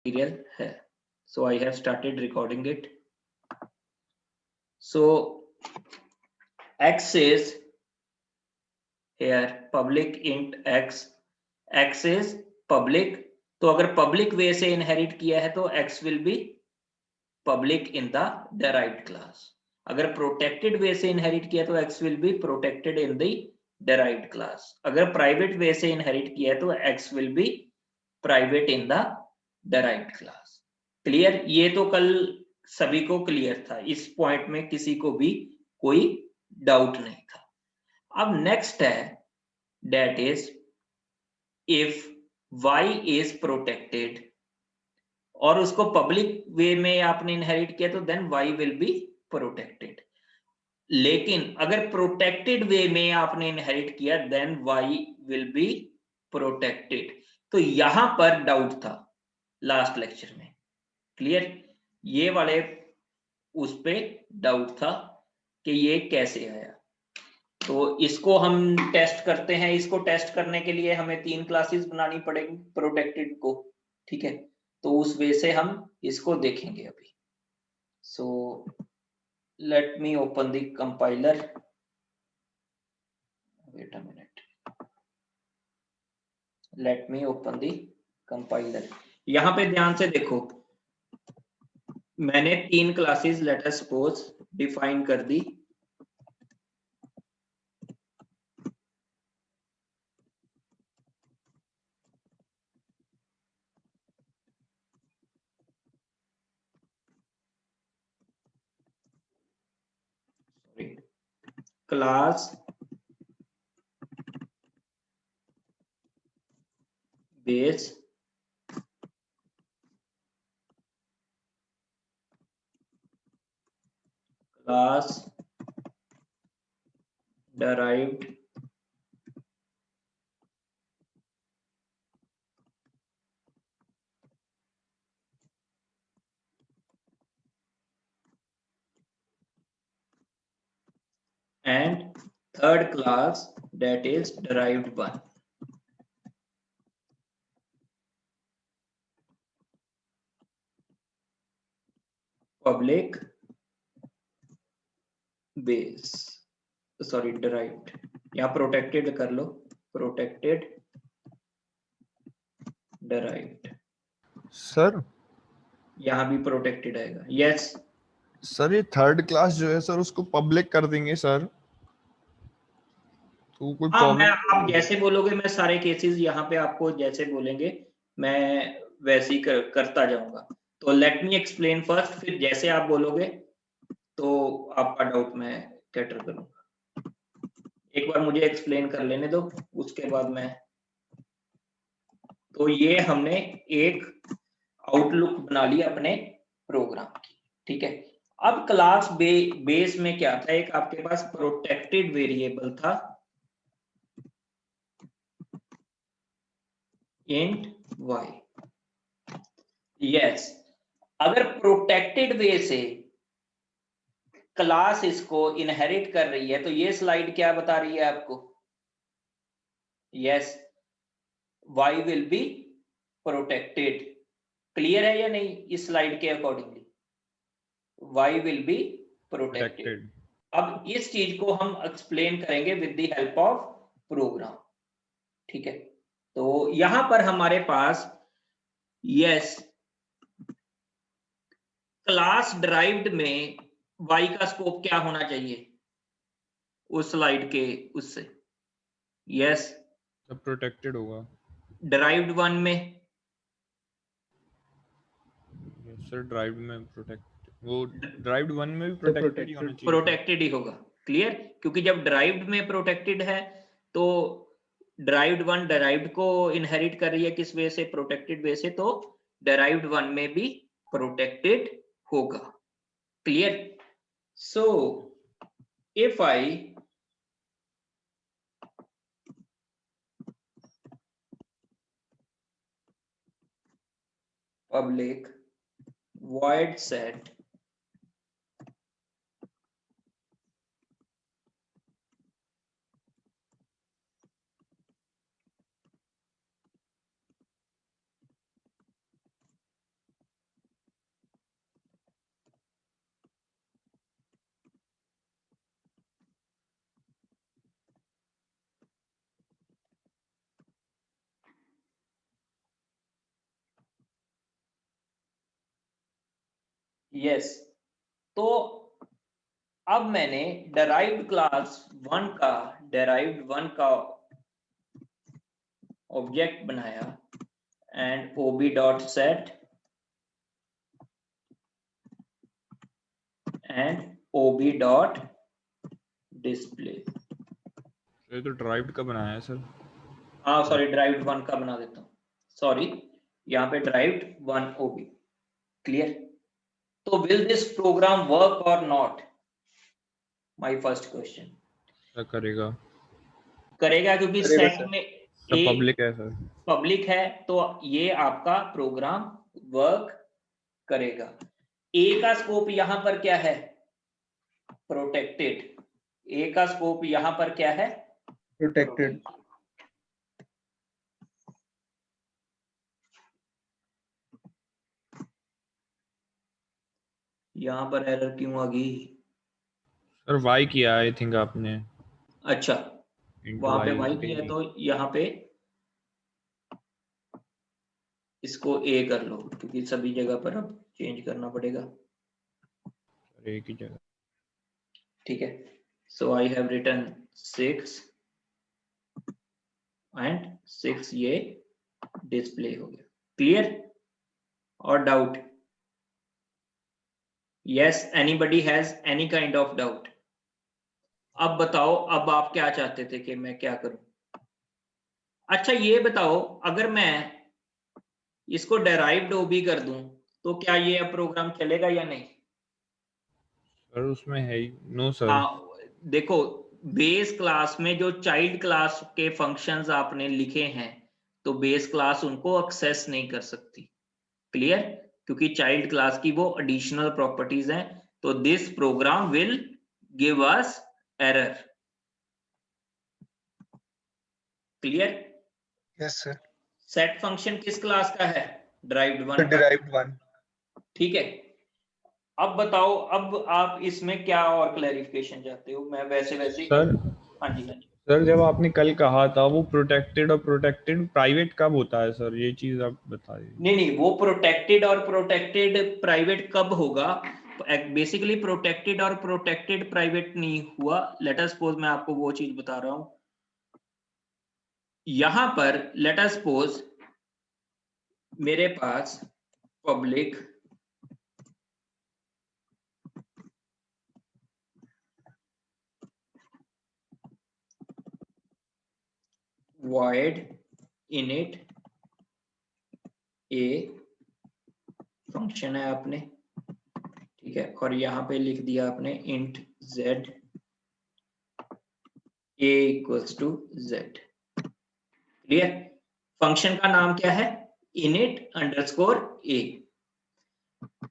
Material है. So I have started recording it. So x is here public int x. x is public. तो अगर public वे से inherit किया है तो x will be public in the derived class. अगर protected वे से inherit किया तो x will be protected in the derived class. अगर प्राइवेट वे से इनहेरिट किया है तो x will be private in the derived class. Clear? ये तो कल सभी को क्लियर था, इस पॉइंट में किसी को भी कोई डाउट नहीं था. अब नेक्स्ट है that is if y is protected और उसको पब्लिक वे में आपने इनहेरिट किया तो then y will be protected. लेकिन अगर प्रोटेक्टेड वे में आपने इनहेरिट किया then y will be protected. तो यहां पर डाउट था लास्ट लेक्चर में. क्लियर? ये वाले उस पे डाउट था कि ये कैसे आया. तो इसको हम टेस्ट करते हैं. इसको टेस्ट करने के लिए हमें 3 क्लासेस बनानी पड़ेगी प्रोटेक्टेड को. ठीक है, तो उस वे से हम इसको देखेंगे अभी. So let me open the compiler. Wait a minute. Let me open the compiler. यहां पे ध्यान से देखो, मैंने 3 classes let us suppose define कर दी. Class base, class derived, and third class that is derived one. Public base, sorry derived. यहाँ protected कर लो, protected derived. सर यहाँ भी protected आएगा. Yes सर ये थर्ड क्लास जो है सर उसको पब्लिक कर देंगे सर तो कोई हाँ, मैं प्रॉब्लम? आप जैसे बोलोगे मैं सारे केसेस यहाँ पे आपको जैसे बोलेंगे मैं वैसे ही करता जाऊंगा. तो लेट मी एक्सप्लेन फर्स्ट, फिर जैसे आप बोलोगे तो आपका डाउट मैं कैटर करूंगा. एक बार मुझे एक्सप्लेन कर लेने दो, उसके बाद मैं. तो ये हमने एक आउटलुक बना ली अपने प्रोग्राम की. ठीक है, अब क्लास बेस में क्या था, एक आपके पास प्रोटेक्टेड वेरिएबल था इंट y. यस, अगर प्रोटेक्टेड वे से क्लास इसको इनहेरिट कर रही है तो ये स्लाइड क्या बता रही है आपको? Yes, y will be protected. Clear है या नहीं? इस स्लाइड के accordingly y will be protected. अब इस चीज को हम एक्सप्लेन करेंगे with the help of program. ठीक है, तो यहां पर हमारे पास यस क्लास डिराइव्ड में y का स्कोप क्या होना चाहिए उस स्लाइड के उससे? यस, सब प्रोटेक्टेड होगा डिराइव्ड वन में. सर. ड्राइव में प्रोटेक्ट, वो ड्राइव्ड वन में भी प्रोटेक्टेड ही होना चाहिए. प्रोटेक्टेड ही होगा. क्लियर? क्योंकि जब डिराइव्ड में प्रोटेक्टेड है तो डिराइव्ड वन डिराइव्ड को इनहेरिट कर रही है किस वे से? प्रोटेक्टेड वे से. तो डिराइव्ड वन में भी प्रोटेक्टेड होगा. Clear? So if I public void set yes, तो अब मैंने डेराइव्ड क्लास 1 का ऑब्जेक्ट बनाया and OB dot set and OB dot display. ये तो ड्राइव्ड का बनाया है सर। हाँ सॉरी, ड्राइव्ड 1 का बना देता हूँ, सॉरी, यहाँ पे ड्राइव्ड 1 ओबी। क्लियर? तो विल दिस प्रोग्राम वर्क और नॉट, माय फर्स्ट क्वेश्चन। क्या करेगा? करेगा, क्योंकि सेट में सब ए पब्लिक है सर। पब्लिक है, तो ये आपका प्रोग्राम वर्क करेगा। ए का स्कोप यहां पर क्या है? प्रोटेक्टेड। ए का स्कोप यहां पर क्या है? प्रोटेक्टेड। यहां पर एरर क्यों आ गई? सर वाई किया आई थिंक आपने। अच्छा, Into वहां पे y वाई किया, तो यहाँ पे इसको ए कर लो, क्योंकि सभी जगह पर अब चेंज करना पड़ेगा। एक ही जगह। ठीक है, सो आई हैव रिटन 6 एंड 6 ये डिस्प्ले हो गया। क्लियर और doubt? Yes, anybody has any kind of doubt? अब बताओ, अब आप क्या चाहते थे कि मैं क्या करूं? अच्छा ये बताओ, अगर मैं इसको डेराइव्ड ओबी कर दूं तो क्या ये अब प्रोग्राम चलेगा या नहीं? सर उसमें है ही नो सर। हाँ, देखो, बेस क्लास में जो चाइल्ड क्लास के फंक्शंस आपने लिखे हैं, तो बेस क्लास उनको एक्सेस नहीं कर सकती। क्लियर? क्योंकि चाइल्ड क्लास की वो एडिशनल प्रॉपर्टीज हैं, तो this program will give us error. Clear? Yes sir. Set function किस क्लास का है? ड्राइव्ड 1 का। डिराइव्ड 1। ठीक है, अब बताओ, अब आप इसमें क्या और क्लैरिफिकेशन चाहते हो? मैं वैसे सर हाँ जी, हाँ जी। सर जब आपने कल कहा था वो प्रोटेक्टेड और प्रोटेक्टेड प्राइवेट कब होता है सर, ये चीज आप बता दीजिए। नहीं, वो प्रोटेक्टेड और प्रोटेक्टेड प्राइवेट कब होगा? बेसिकली प्रोटेक्टेड और प्रोटेक्टेड प्राइवेट नहीं हुआ। लेट अस सपोज, मैं आपको वो चीज बता रहा हूं। यहां पर लेट अस सपोज मेरे पास public void init a function है आपने, ठीक है, और यहां पे लिख दिया आपने int z a equals to z। Clear? Function का नाम क्या है? init underscore a।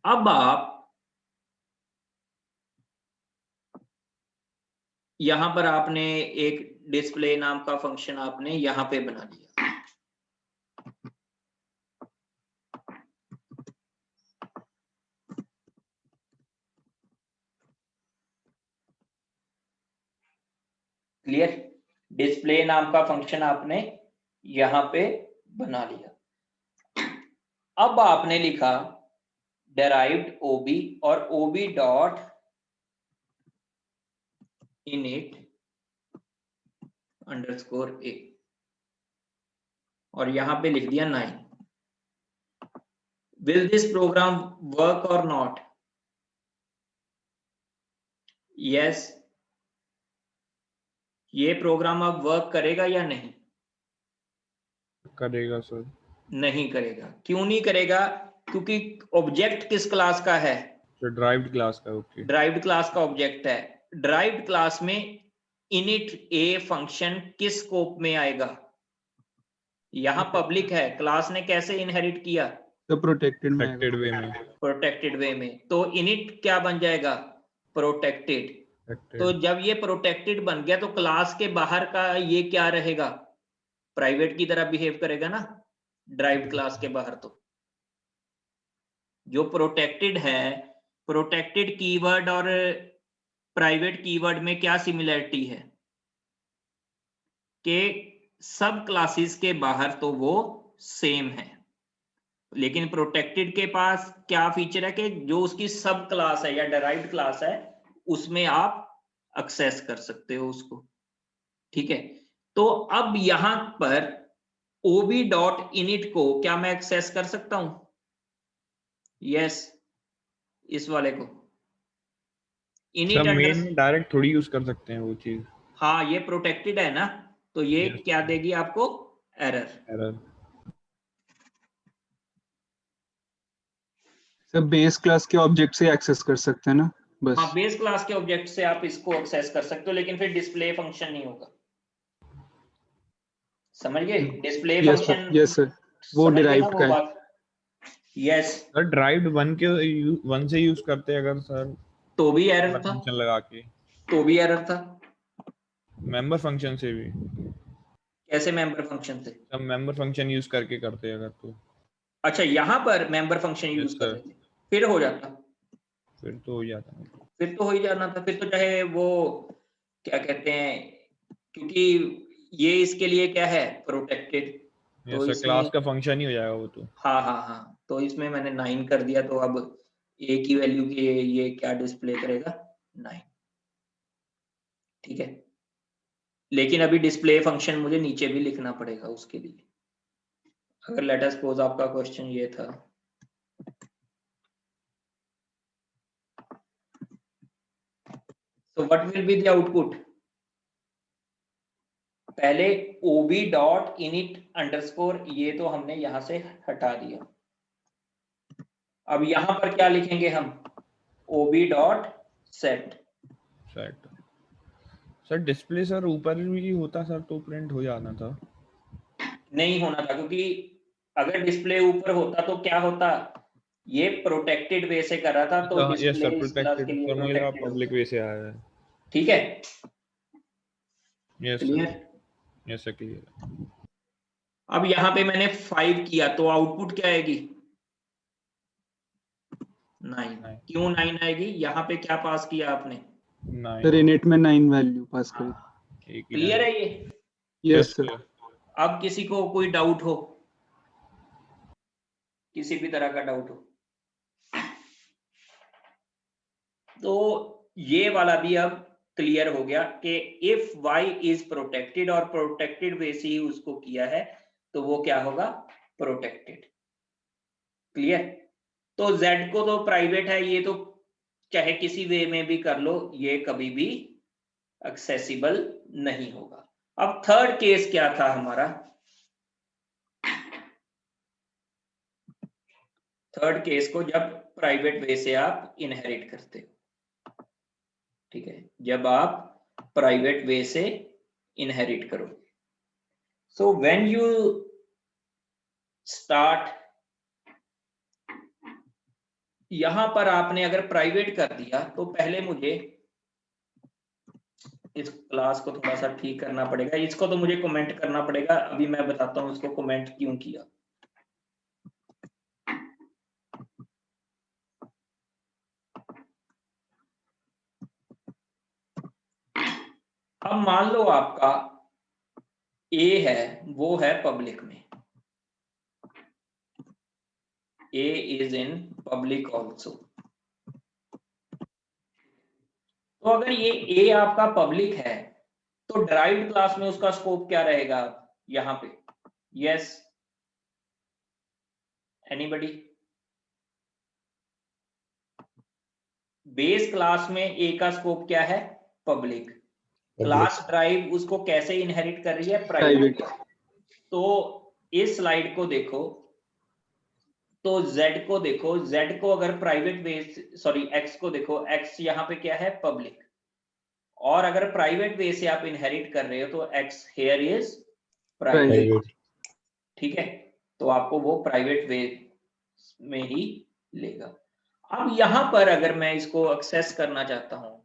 अब आप यहां पर आपने एक डिस्प्ले नाम का फंक्शन आपने यहां पे बना लिया। क्लियर? डिस्प्ले नाम का फंक्शन आपने यहां पे बना लिया। अब आपने लिखा डेराइव्ड ओबी और ओबी डॉट इनिट अंडरस्कोर ए, और यहां पे लिख दिया 9। विल दिस प्रोग्राम वर्क और नॉट? यस, ये प्रोग्राम अब वर्क करेगा या नहीं? करेगा सर। नहीं करेगा। क्यों नहीं करेगा? क्योंकि ऑब्जेक्ट किस क्लास का है? सर ड्राइव्ड क्लास का। ओके, ड्राइव्ड क्लास का ऑब्जेक्ट है। ड्राइव्ड क्लास में इनिट ए फंक्शन किस स्कोप में आएगा? यहां पब्लिक है, क्लास ने कैसे इनहेरिट किया? तो प्रोटेक्टेड में प्रोटेक्टेड वे में। प्रोटेक्टेड वे में। तो इनिट क्या बन जाएगा? प्रोटेक्टेड। तो जब ये प्रोटेक्टेड बन गया, तो क्लास के बाहर का ये क्या रहेगा? प्राइवेट की तरह बिहेव करेगा ना, ड्राइव्ड क्लास के बाहर। तो जो प्रोटेक्टेड है, प्रोटेक्टेड कीवर्ड और प्राइवेट कीवर्ड में क्या सिमिलरिटी है? कि सब क्लासेस के बाहर तो वो सेम है। लेकिन प्रोटेक्टेड के पास क्या फीचर है कि जो उसकी सब क्लास है या डिराइव्ड क्लास है उसमें आप एक्सेस कर सकते हो उसको, ठीक है। तो अब यहां पर ob.init को क्या मैं एक्सेस कर सकता हूं? यस, इस वाले को सब init मेन में डायरेक्ट थोड़ी यूज कर सकते हैं वो चीज। हाँ, ये प्रोटेक्टेड है ना, तो ये Yes. क्या देगी आपको? एरर। एरर। सब बेस क्लास के ऑब्जेक्ट से एक्सेस कर सकते हैं ना बस। हाँ, बेस क्लास के ऑब्जेक्ट से आप इसको एक्सेस कर सकते हो, लेकिन फिर डिस्प्ले फंक्शन नहीं होगा। समझ गए? Display yes sir, function yes sir, वो समझ गए ना डिराइव्ड वो का है। बात? यस, सर ड्राइव्ड वन से यूज करते हैं अगर सर, तो भी एरर था, फंक्शन लगा के। तो भी एरर था। मेंबर फंक्शन से भी, कैसे मेंबर फंक्शन से? सब मेंबर फंक्शन यूज करके करते हैं अगर तो। अच्छा, यहां पर मेंबर फंक्शन यूज यस कर सर, रहे थे, फिर हो जाता, फिर तो हो जाता है। फिर तो हो ही जाना था, फिर तो चाहे वो क्या कहते हैं, क्योंकि ये इसके लिए क्या है? प्रोटेक्टेड। यस तो सर, इसमें क्लास का फंक्शन ही हो जाएगा वो तो। हाँ हाँ हाँ, तो इसमें मैंने 9 कर दिया, तो अब a की वैल्यू की ये क्या डिस्प्ले करेगा? 9, ठीक है। लेकिन अभी डिस्प्ले फंक्शन मुझे नीचे भी लिखना पड़ेगा उसके लिए। अगर लेट अस सपोज आपका क्वेश्चन ये था, so what will be the output? पहले ob.init_ ये तो हमने यहां से हटा दिया। अब यहां पर क्या लिखेंगे हम? ob.set। Set. Sir display sir ऊपर भी होता सर तो प्रिंट हो जाना था। नहीं होना था, क्योंकि अगर डिस्प्ले ऊपर होता तो क्या होता? ये प्रोटेक्टेड वे से कर रहा था, तो यस डिस्प्ले सर, इस क्लास के प्रोटेक्टेड लिए सर, मुझे लगा प्रोटेक्टेड पब्लिक होता। वे से आया है। ठीक है, yes sir, clear. Yes sir, clear. अब यहाँ पे मैंने 5 किया, तो आउटपुट क्या आएगी? 9। क्यों 9 आएगी? यहाँ पे क्या पास किया आपने? 9। सर इनिट में 9 वैल्यू पास करी। एक ही क्लियर है ये? Yes sir. अब किसी को कोई डाउट हो, किसी भी तरह का डाउट हो, तो ये वाला भी अब क्लियर हो गया कि इफ y इज प्रोटेक्टेड, और प्रोटेक्टेड वे से ही उसको किया है, तो वो क्या होगा? प्रोटेक्टेड। क्लियर। तो z को तो प्राइवेट है, ये तो चाहे किसी वे में भी कर लो, ये कभी भी एक्सेसिबल नहीं होगा। अब थर्ड केस क्या था हमारा? थर्ड केस को जब प्राइवेट वे से आप इनहेरिट करते हो, ठीक है, जब आप प्राइवेट वे से इनहेरिट करोगे। सो व्हेन यू स्टार्ट, यहां पर आपने अगर प्राइवेट कर दिया, तो पहले मुझे इस क्लास को थोड़ा सा ठीक करना पड़ेगा, इसको तो मुझे कमेंट करना पड़ेगा, अभी मैं बताता हूं इसको कमेंट क्यों किया। अब मान लो आपका a है, वो है पब्लिक में, a is in public also. तो अगर ये a आपका पब्लिक है, तो डिराइव्ड क्लास में उसका स्कोप क्या रहेगा यहां पे? Yes, anybody? बेस क्लास में a का स्कोप क्या है? पब्लिक। क्लास ड्राइव उसको कैसे इनहेरिट कर रही है? प्राइवेट। तो इस स्लाइड को देखो, तो z को देखो, z को अगर प्राइवेट बेस, सॉरी x को देखो, x यहाँ पे क्या है? पब्लिक। और अगर प्राइवेट वे से आप इनहेरिट कर रहे हो, तो x हेयर इज प्राइवेट, ठीक है। तो आपको वो प्राइवेट वे में ही लेगा। अब यहां पर अगर मैं इसको एक्सेस करना चाहता हूं,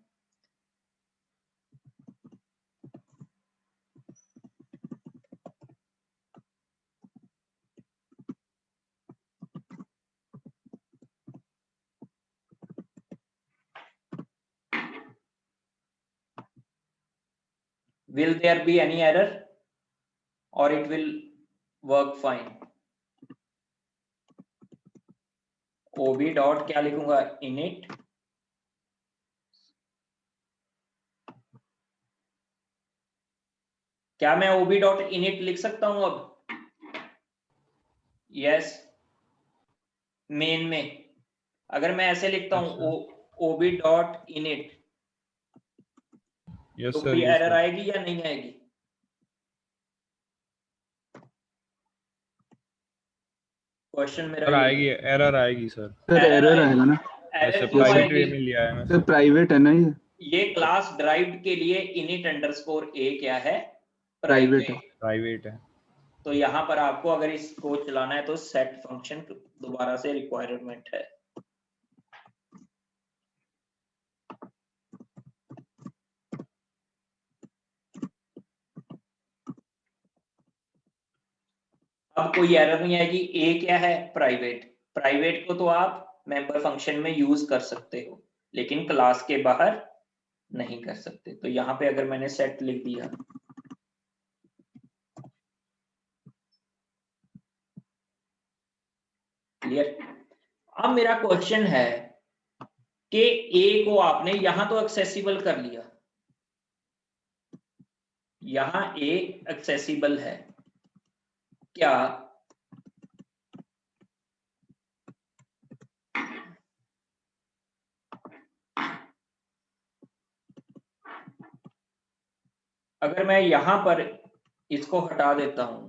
will there be any error or it will work fine? OB dot क्या लिखूंगा, इनिट क्या मैं ओबी डॉट इनिट लिख सकता हूं अब? यस, मेन में अगर मैं ऐसे लिखता Yes, हूं sir. ओबी डॉट इनिट Yes, तो sir. कोई Yes, एरर sir. आएगी या नहीं आएगी? क्वेश्चन मेरा सर ये आएगी, एरर आएगी सर। सर एरर आएगा ना? वैसे एरर क्यों प्राइवेट वे आएगी? में लिया है ना सर सर। प्राइवेट है ना ये क्लास ड्राइव्ड के लिए init अंडरस्कोर a क्या है, प्राइवेट है। प्राइवेट है। तो यहाँ पर आपको अगर इसको चलाना है तो सेट फंक्शन दोबारा से रिक्वायरमेंट है। अब कोई एरर नहीं आएगी। a क्या है, प्राइवेट। प्राइवेट को तो आप मेंबर फंक्शन में यूज कर सकते हो लेकिन क्लास के बाहर नहीं कर सकते। तो यहाँ पे अगर मैंने सेट लिख दिया, क्लियर। अब मेरा क्वेश्चन है कि a को आपने यहां तो एक्सेसिबल कर लिया, यहां a एक्सेसिबल है, क्या अगर मैं यहां पर इसको हटा देता हूं,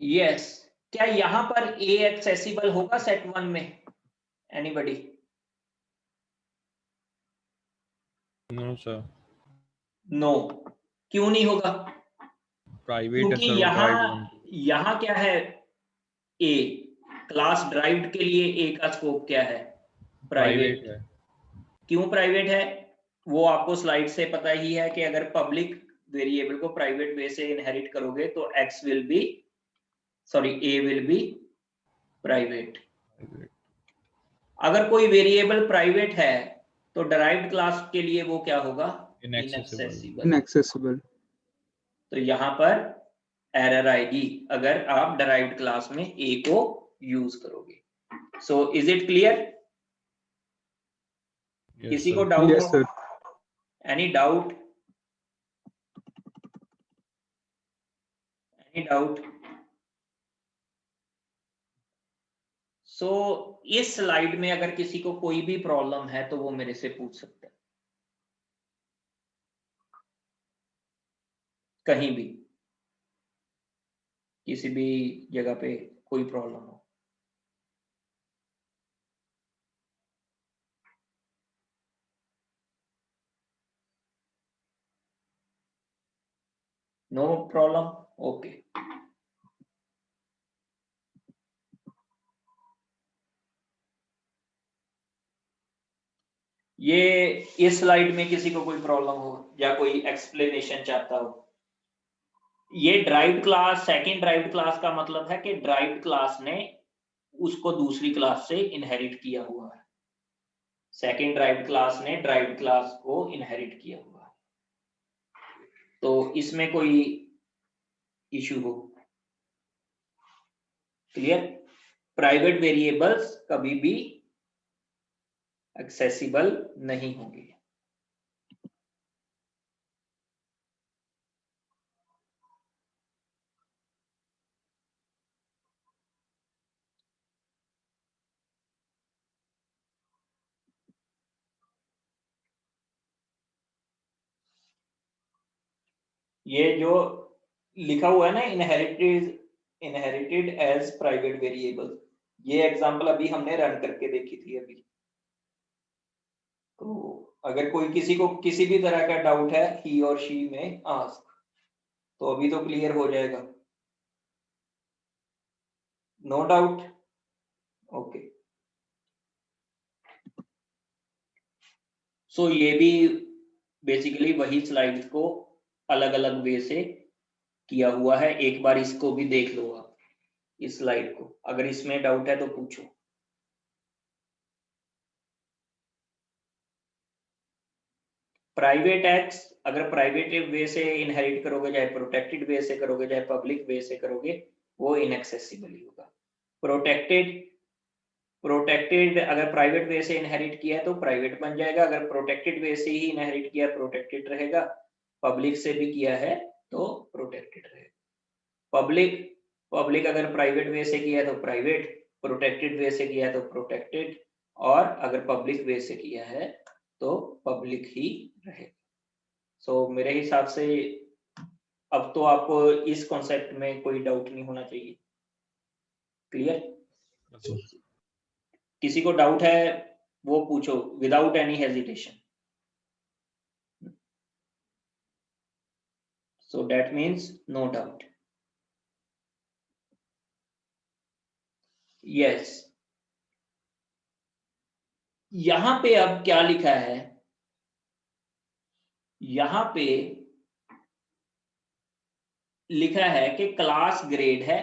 यस, क्या यहां पर a एक्सेसिबल होगा सेट 1 में? एनीबॉडी? No sir, no. क्यों नहीं होगा? प्राइवेट है क्योंकि सर, वो ड्राइव वन। यहां क्या है, a क्लास ड्राइव्ड के लिए a का स्कोप क्या है, प्राइवेट प्राइवेट। है। क्यों प्राइवेट है? वो आपको स्लाइड से पता ही है कि अगर पब्लिक वेरिएबल को प्राइवेट वे से इनहेरिट करोगे तो x will be a will be private. अगर कोई वेरिएबल प्राइवेट है तो डिराइव्ड क्लास के लिए वो क्या होगा, इनएक्सेसिबल। इनएक्सेसिबल। तो यहां पर एरर आएगी अगर आप डिराइव्ड क्लास में a को यूज करोगे। So is it clear? Yes किसी को सर। डाउट यस हो? Sir. Any doubt? Any doubt? So इस स्लाइड में अगर किसी को कोई भी प्रॉब्लम है तो वो मेरे से पूछ सकता है, कहीं भी किसी भी जगह पे कोई प्रॉब्लम हो। No problem, okay. ये इस स्लाइड में किसी को कोई प्रॉब्लम हो या कोई एक्सप्लेनेशन चाहता हो? ये derived class, second derived class का मतलब है कि ड्राइव्ड क्लास ने उसको दूसरी क्लास से इनहेरिट किया हुआ है। सेकंड ड्राइव्ड क्लास ने ड्राइव्ड क्लास को इनहेरिट किया हुआ है। तो इसमें कोई इशू हो? क्लियर? प्राइवेट वेरिएबल्स कभी भी एक्सेसिबल नहीं होंगे। ये जो लिखा हुआ है ना, इनहेरिटेड एज प्राइवेट वेरिएबल, ये एग्जांपल अभी हमने रन करके देखी थी अभी। तो अगर कोई किसी को किसी भी तरह का डाउट है, ही और शी में आस्क, तो अभी तो क्लियर हो जाएगा। No doubt, okay. सो ये भी बेसिकली वही स्लाइड्स को अलग अलग वे से किया हुआ है। एक बार इसको भी देख लो आप, इस स्लाइड को। अगर इसमें डाउट है तो पूछो। प्राइवेट एक्स अगर प्राइवेट वे से इनहेरिट करोगे, चाहे प्रोटेक्टेड वे से करोगे, चाहे पब्लिक वे से करोगे, वो इनएक्सेसिबल ही होगा। प्रोटेक्टेड अगर प्राइवेट वे से इनहेरिट किया है तो प्राइवेट बन जाएगा, अगर प्रोटेक्टेड वे से ही इनहेरिट किया प्रोटेक्टेड रहेगा, पब्लिक से भी किया है तो प्रोटेक्टेड रहेगा। पब्लिक अगर प्राइवेट वे से किया है तो प्राइवेट, प्रोटेक्टेड वे से किया है तो प्रोटेक्टेड, और अगर पब्लिक वे से किया है तो पब्लिक ही रहेगा। सो मेरे हिसाब से अब तो आपको इस कॉन्सेप्ट में कोई डाउट नहीं होना चाहिए। क्लियर? किसी को डाउट है वो पूछो without any hesitation. So that means no doubt. Yes. यहां पे अब क्या लिखा है, यहां पे लिखा है कि क्लास ग्रेड है,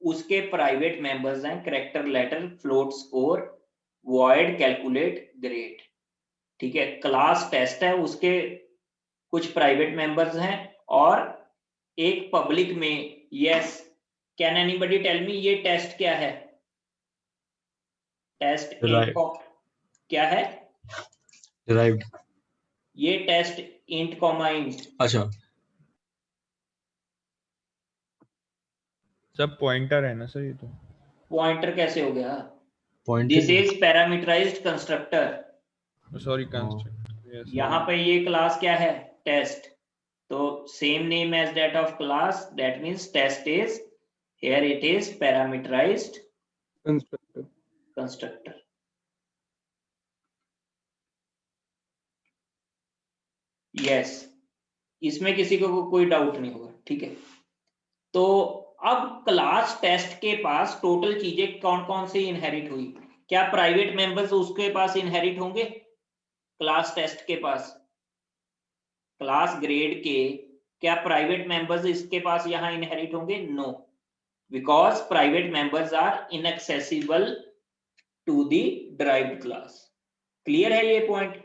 उसके प्राइवेट मेंबर्स हैं character letter float score void calculate grade. ठीक है, क्लास टेस्ट है, उसके कुछ प्राइवेट मेंबर्स हैं और एक पब्लिक में। Yes, can anybody tell me ये टेस्ट क्या है? टेस्ट क्या है? डिराइव्ड। ये टेस्ट इंट कॉमा इंट। अच्छा, सब पॉइंटर है ना सर ये तो। पॉइंटर कैसे हो गया? Pointer this is parameterized constructor. Sorry construct. Yes यहाँ पे ये क्लास क्या है? टेस्ट। तो same name as that of class, that means test is, here it is parameterized constructor. Yes, इसमें किसी को कोई डाउट नहीं होगा। ठीक है, तो अब क्लास टेस्ट के पास टोटल चीजें कौन कौन सी इनहेरिट हुई? क्या प्राइवेट मेंबर्स उसके पास इनहेरिट होंगे? क्लास टेस्ट के पास, क्लास ग्रेड के क्या प्राइवेट मेंबर्स इसके पास यहां इनहेरिट होंगे? No, because private members are inaccessible to the derived class. Clear है ये पॉइंट?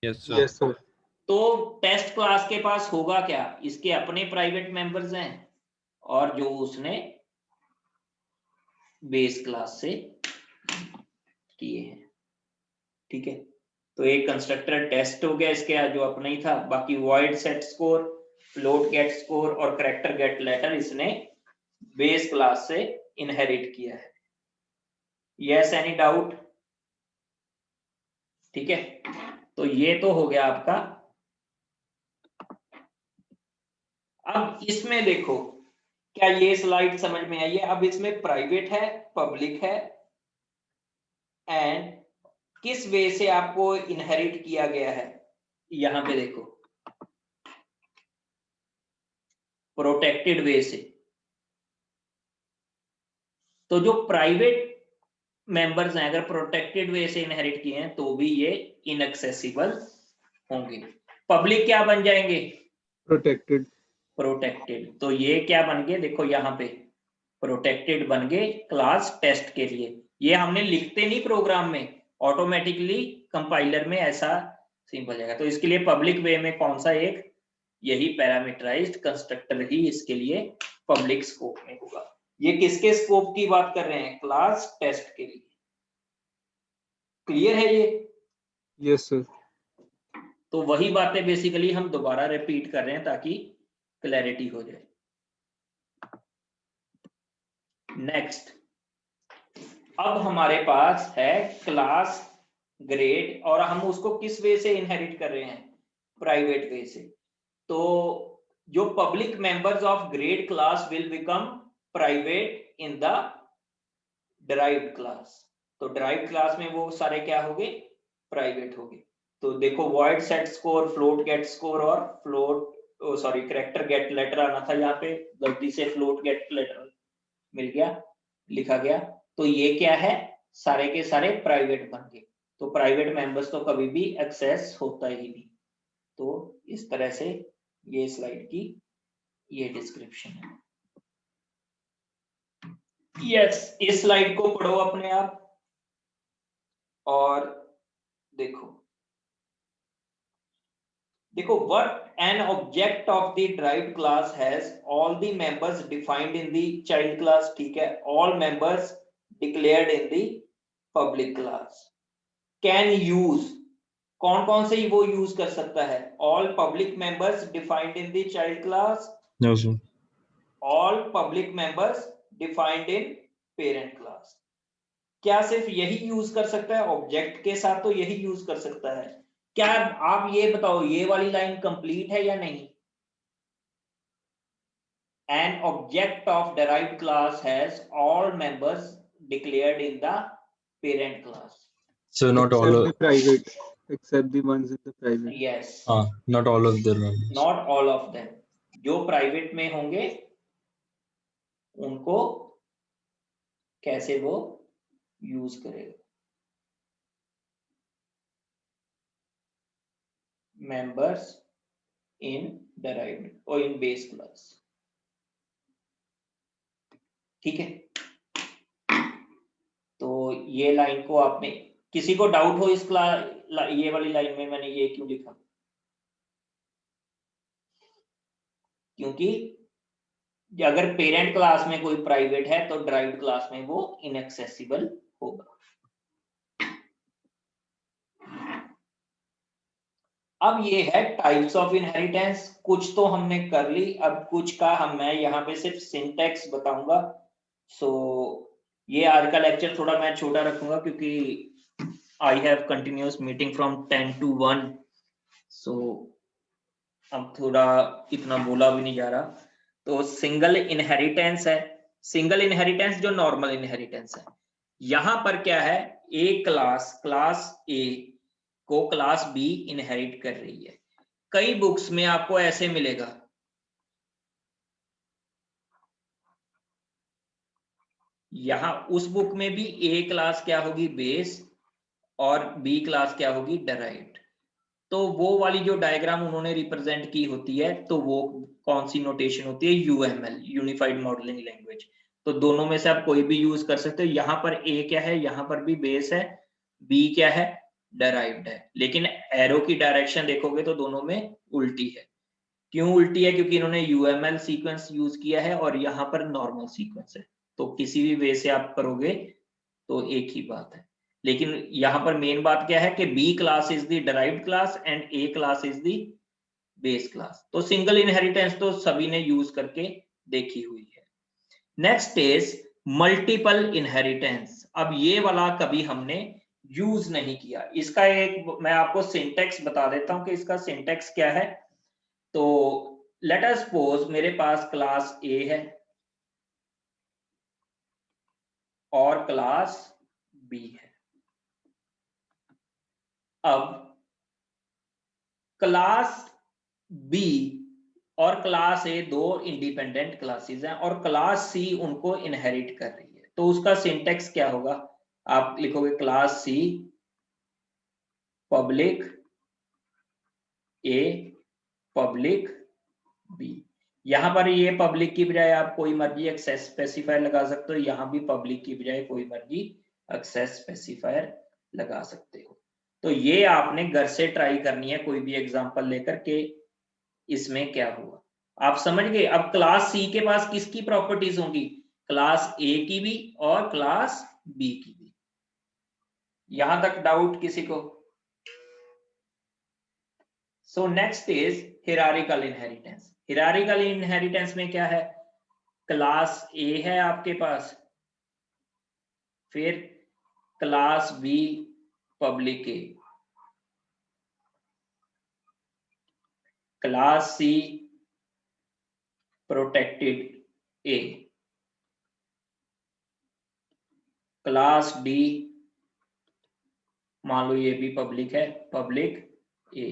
Yes sir. तो टेस्ट क्लास के पास होगा क्या? इसके अपने प्राइवेट मेंबर्स हैं और जो उसने बेस क्लास से किए हैं। ठीक है, तो एक कंस्ट्रक्टर टेस्ट हो गया इसके जो अपना ही था, बाकी void set score, float get score और कैरेक्टर गेट लेटर इसने बेस क्लास से इनहेरिट किया है। Yes, any doubt? ठीक है, तो ये तो हो गया आपका। अब इसमें देखो, क्या ये स्लाइड समझ में आई है? अब इसमें प्राइवेट है, पब्लिक है, एंड किस वे से आपको इनहेरिट किया गया है? यहां पे देखो, प्रोटेक्टेड वे से। तो जो प्राइवेट मेंबर्स हैं अगर प्रोटेक्टेड वे से इनहेरिट किए हैं तो भी ये इनएक्सेसिबल होंगे। पब्लिक क्या बन जाएंगे? प्रोटेक्टेड। तो ये क्या बन गए? देखो यहाँ पे प्रोटेक्टेड बन गए क्लास टेस्ट के लिए। ये हमने लिखते नहीं प्रोग्राम में, ऑटोमेटिकली कंपाइलर में ऐसा सिंपल जाएगा। तो इसके लिए पब्लिक वे में कौन सा एक, यही पैरामीटराइज्ड कंस्ट्रक्टर ही इसके लिए पब्लिक स्कोप में होगा। ये किसके स्कोप की बात कर रहे हैं? क्लास टेस्ट के लिए। क्लियर है ये? Yes sir. तो वही बातें बेसिकली हम दोबारा रिपीट कर रहे हैं ताकि क्लैरिटी हो जाए। नेक्स्ट, अब हमारे पास है क्लास ग्रेड और हम उसको किस वे से इनहेरिट कर रहे हैं? प्राइवेट वे से। तो जो public members of grade class will become private in the derived class. तो डिराइव्ड क्लास में वो सारे क्या हो गए? प्राइवेट हो गए। तो देखो void set score, float get score और फ्लोट कैरेक्टर गेट लेटर आना था, यहाँ पे गलती से फ्लोट गेट लेटर मिल गया, लिखा गया। तो ये क्या है? सारे के सारे प्राइवेट बन गए। तो प्राइवेट मेंबर्स तो कभी भी एक्सेस होता ही नहीं। तो इस तरह से ये स्लाइड की ये डिस्क्रिप्शन है। यस, इस स्लाइड को पढ़ो अपने आप और देखो। देखो, what an object of the derived class has all the members defined in the child class, ठीक है, all members declared in the public class, can use, कौन कौन से वो यूज कर सकता है? all public members defined in the child class, No, sir. all public members defined in parent class। क्या सिर्फ यही यूज कर सकता है? ऑब्जेक्ट के साथ तो यही यूज कर सकता है। क्या आप ये बताओ, ये वाली लाइन कंप्लीट है या नहीं? An object of derived class has all members declared in the parent class। So not all Except of, the private, except the ones in the private. Yes, not all of their members. not all of them। जो private में होंगे उनको कैसे वो use करेगा? members in derived or in base class, ठीक है। तो ये लाइन को आपने, किसी को डाउट हो इस ये वाली लाइन में मैंने ये क्यों लिखा? क्योंकि अगर पेरेंट क्लास में कोई प्राइवेट है तो ड्राइव्ड क्लास में वो इनएक्सेसिबल होगा। अब ये है टाइप्स ऑफ इनहेरिटेंस। कुछ तो हमने कर ली, अब कुछ का मैं यहाँ पे सिर्फ सिंटैक्स बताऊंगा। सो ये आज का लेक्चर थोड़ा मैं छोटा रखूंगा क्योंकि I have continuous meeting from 10 to 1। सो अब थोड़ा इतना बोला भी नहीं जा रहा। तो सिंगल इनहेरिटेंस है। सिंगल इनहेरिटेंस जो नॉर्मल इनहेरिटेंस है, यहां पर क्या है, ए क्लास ए को क्लास बी इनहेरिट कर रही है। कई बुक्स में आपको ऐसे मिलेगा, यहां उस बुक में भी ए क्लास क्या होगी, बेस, और बी क्लास क्या होगी, डेराइव्ड। तो वो वाली जो डायग्राम उन्होंने रिप्रेजेंट की होती है, तो वो कौन सी नोटेशन होती है, यूएमएल, यूनिफाइड मॉडलिंग लैंग्वेज। तो दोनों में से आप कोई भी यूज कर सकते हो। यहां पर ए क्या है, यहां पर भी बेस है, बी क्या है, डेराइव्ड है। लेकिन एरो की डायरेक्शन देखोगे तो दोनों में उल्टी है। क्यों उल्टी है? क्योंकि इन्होंने यूएमएल सीक्वेंस यूज किया है और यहाँ पर नॉर्मल सीक्वेंस है। तो किसी भी वे से आप करोगे तो एक ही बात है। लेकिन यहाँ पर मेन बात क्या है कि B class is the derived class and A class is the base class. तो सिंगल इनहेरिटेंस तो सभी ने यूज करके देखी हुई है। Next is multiple inheritance. अब ये वाला कभी हमने यूज नहीं किया। इसका एक मैं आपको सिंटेक्स बता देता हूं कि इसका सिंटेक्स क्या है। तो लेट अस सपोज मेरे पास क्लास ए है और क्लास बी है। अब क्लास बी और क्लास ए दो इंडिपेंडेंट क्लासेस हैं और क्लास सी उनको इनहेरिट कर रही है। तो उसका सिंटेक्स क्या होगा? आप लिखोगे class C public A public B. यहां पर ये पब्लिक की बजाय आप कोई मर्जी एक्सेस स्पेसिफायर लगा सकते हो, यहां भी पब्लिक की बजाय कोई मर्जी एक्सेस स्पेसिफायर लगा सकते हो। तो ये आपने घर से ट्राई करनी है, कोई भी एग्जांपल लेकर के इसमें क्या हुआ आप समझ गए। अब क्लास सी के पास किसकी प्रॉपर्टीज होंगी? क्लास ए की भी और क्लास बी की भी। यहां तक डाउट किसी को? So next is hierarchical inheritance. Hierarchical inheritance में क्या है? क्लास ए है आपके पास, फिर क्लास बी पब्लिक ए, क्लास सी प्रोटेक्टेड ए, क्लास डी मान लो ये भी पब्लिक है, पब्लिक ए।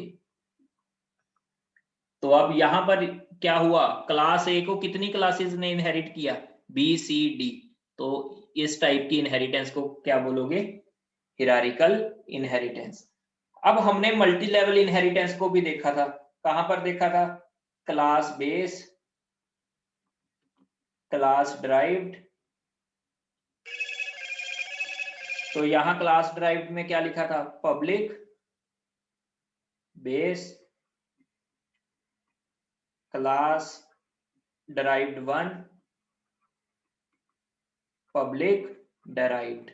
तो अब यहां पर क्या हुआ? क्लास ए को कितनी क्लासेस ने इनहेरिट किया? B C D. तो इस टाइप की इनहेरिटेंस को क्या बोलोगे? Hierarchical inheritance. अब हमने मल्टी लेवल इनहेरिटेंस को भी देखा था। कहां पर देखा था? Class base, class derived. तो यहां क्लास ड्राइव्ड में क्या लिखा था? Public base class derived 1 public derived।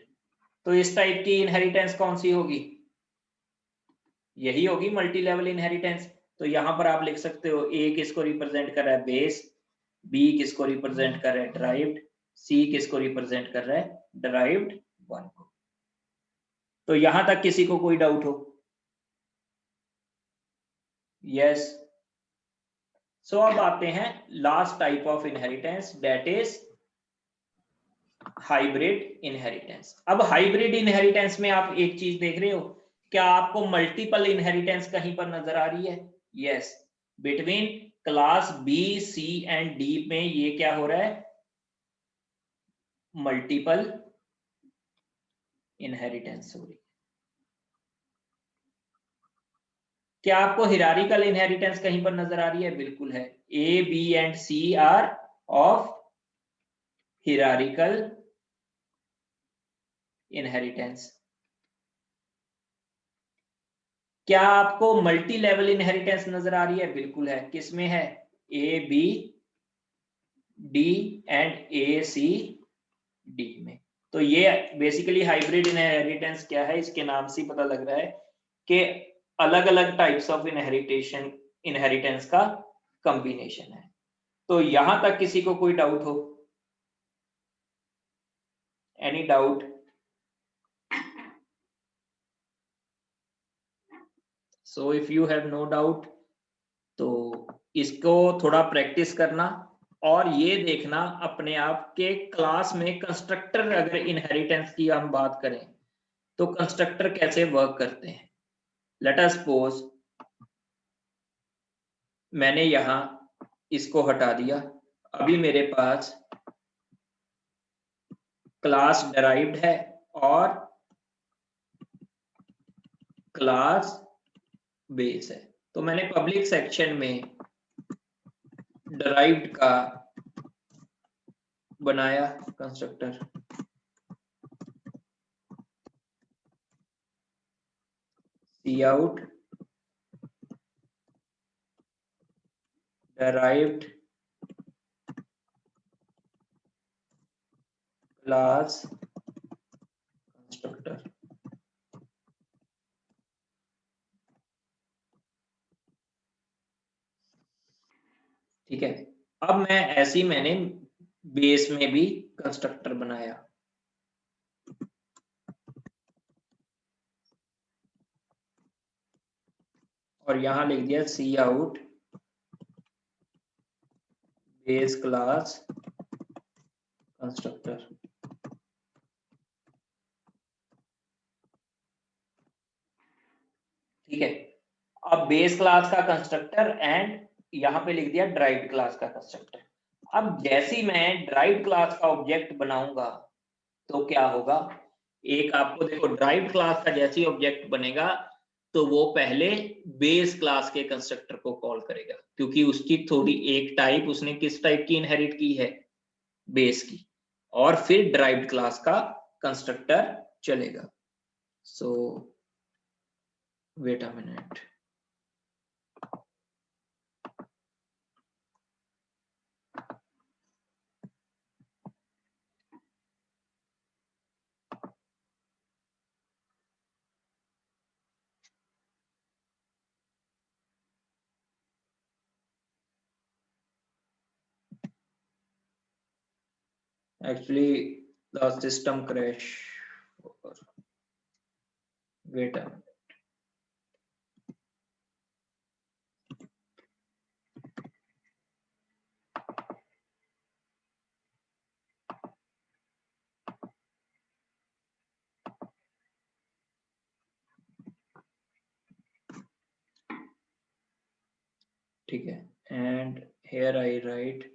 तो इस टाइप की इनहेरिटेंस कौन सी होगी? यही होगी मल्टी लेवल इनहेरिटेंस। तो यहां पर आप लिख सकते हो ए किसको रिप्रेजेंट कर रहा है? बेस। बी किसको रिप्रेजेंट कर रहा है? derived। सी किसको रिप्रेजेंट कर रहा है? derived 1 को। तो यहां तक किसी को कोई डाउट हो? यस। सो अब आते हैं last type of inheritance, that is hybrid inheritance. अब हाइब्रिड इनहेरिटेंस में आप एक चीज देख रहे हो, क्या आपको मल्टीपल इनहेरिटेंस कहीं पर नजर आ रही है? Yes, between class B C and D में ये क्या हो रहा है? मल्टीपल इनहेरिटेंस हो रही है। क्या आपको हिरारिकल इनहेरिटेंस कहीं पर नजर आ रही है? बिल्कुल है। A B and C are of hierarchical inheritance. क्या आपको मल्टी लेवल इनहेरिटेंस नजर आ रही है? बिल्कुल है। किसमें है? A B D and A C D में। तो ये बेसिकली हाइब्रिड इनहेरिटेंस क्या है, इसके नाम से पता लग रहा है कि अलग अलग टाइप्स ऑफ इनहेरिटेंस का कॉम्बिनेशन है। तो यहां तक किसी को कोई डाउट हो? Any doubt? So if you have no doubt, तो इसको थोड़ा प्रैक्टिस करना और ये देखना अपने आप के क्लास में कंस्ट्रक्टर, अगर इनहेरिटेंस की हम बात करें तो कंस्ट्रक्टर कैसे वर्क करते हैं। लेट अस सपोज मैंने यहां इसको हटा दिया, अभी मेरे पास क्लास डिराइव्ड है और क्लास बेस है। तो मैंने पब्लिक सेक्शन में डिराइव्ड का बनाया constructor, cout derived class constructor। ठीक है। अब मैं ऐसे ही मैंने बेस में भी कंस्ट्रक्टर बनाया, और यहां लिख दिया cout बेस क्लास कंस्ट्रक्टर। ठीक है। अब बेस क्लास का कंस्ट्रक्टर एंड यहां पे लिख दिया डिराइव्ड क्लास का कंस्ट्रक्टर। अब जैसे ही मैं डिराइव्ड क्लास का ऑब्जेक्ट बनाऊंगा तो क्या होगा, एक आपको देखो डिराइव्ड क्लास का जैसे ही ऑब्जेक्ट बनेगा तो वो पहले बेस क्लास के कंस्ट्रक्टर को कॉल करेगा, क्योंकि उसकी थोड़ी एक टाइप उसने किस टाइप की इनहेरिट की है? बेस की। और फिर डिराइव्ड क्लास का कंस्ट्रक्टर चलेगा। So wait a minute. Actually, the system crash. Wait a minute. ठीक है, and here I write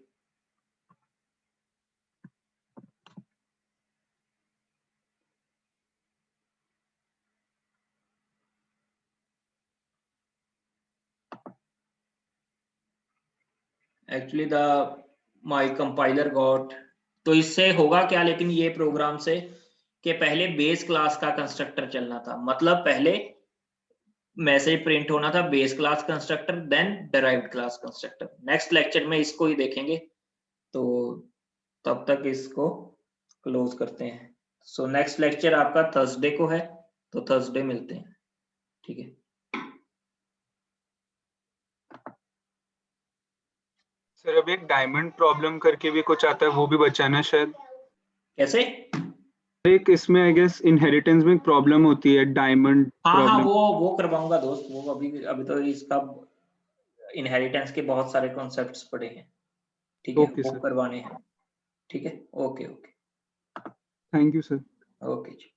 actually the my compiler got। तो इससे होगा क्या लेकिन ये प्रोग्राम से कि पहले बेस क्लास का कंस्ट्रक्टर चलना था, मतलब पहले मैसेज प्रिंट होना था base class constructor then derived class constructor. Next lecture में इसको ही देखेंगे, तो तब तक इसको क्लोज करते हैं। सो नेक्स्ट लेक्चर आपका थर्सडे को है, तो थर्सडे मिलते हैं, ठीक है। सर अभी एक डायमंड प्रॉब्लम करके भी कुछ आता है, वो भी बचाना शायद। कैसे? एक इसमें आई गेस इनहेरिटेंस में प्रॉब्लम होती है, डायमंड हाँ प्रॉब्लम। वो करवाऊंगा दोस्त, वो अभी तो इसका इनहेरिटेंस के बहुत सारे कॉन्सेप्ट्स पड़े हैं, ठीक है, ओके वो सर, करवाने हैं, ठीक है। Okay okay thank you sir. Okay ji.